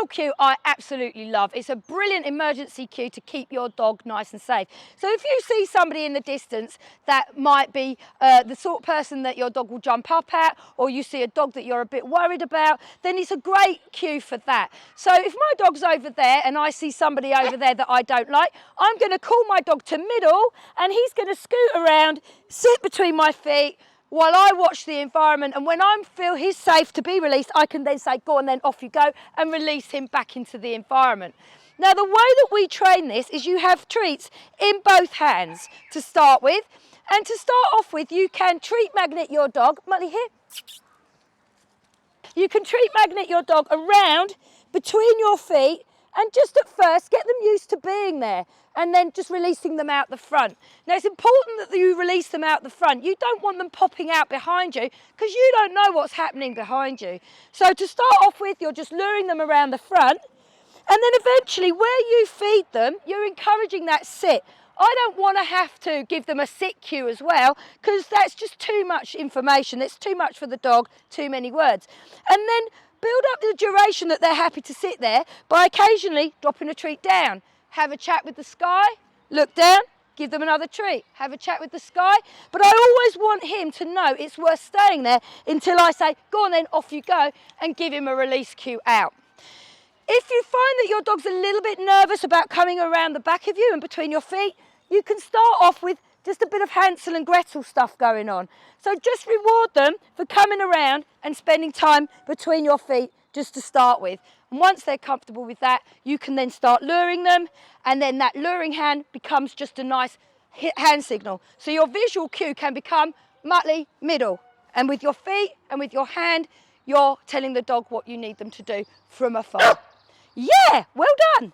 visual cue I absolutely love. It's a brilliant emergency cue to keep your dog nice and safe. So if you see somebody in the distance that might be the sort of person that your dog will jump up at, or you see a dog that you're a bit worried about, then it's a great cue for that. So if my dog's over there and I see somebody over there that I don't like, I'm going to call my dog to middle, and he's going to scoot around, sit between my feet, while I watch the environment, and when I feel he's safe to be released, I can then say, go on then, off you go, and release him back into the environment. Now, the way that we train this is you have treats in both hands to start with, and to start off with, you can treat magnet your dog, Mutley here. You can treat magnet your dog around between your feet, and just at first get them used to being there, and then just releasing them out the front. Now, it's important that you release them out the front. You don't want them popping out behind you, because you don't know what's happening behind you. So to start off with, you're just luring them around the front, and then eventually where you feed them, you're encouraging that sit. I don't want to have to give them a sit cue as well, because that's just too much information. It's too much for the dog, too many words. And then build up the duration that they're happy to sit there by occasionally dropping a treat down. Have a chat with the sky, look down, give them another treat, have a chat with the sky. But I always want him to know it's worth staying there until I say, go on then, off you go, and give him a release cue out. If you find that your dog's a little bit nervous about coming around the back of you and between your feet, you can start off with just a bit of Hansel and Gretel stuff going on. So just reward them for coming around and spending time between your feet just to start with. And once they're comfortable with that, you can then start luring them, and then that luring hand becomes just a nice hand signal. So your visual cue can become Mutley, middle. And with your feet and with your hand, you're telling the dog what you need them to do from afar. Yeah, well done.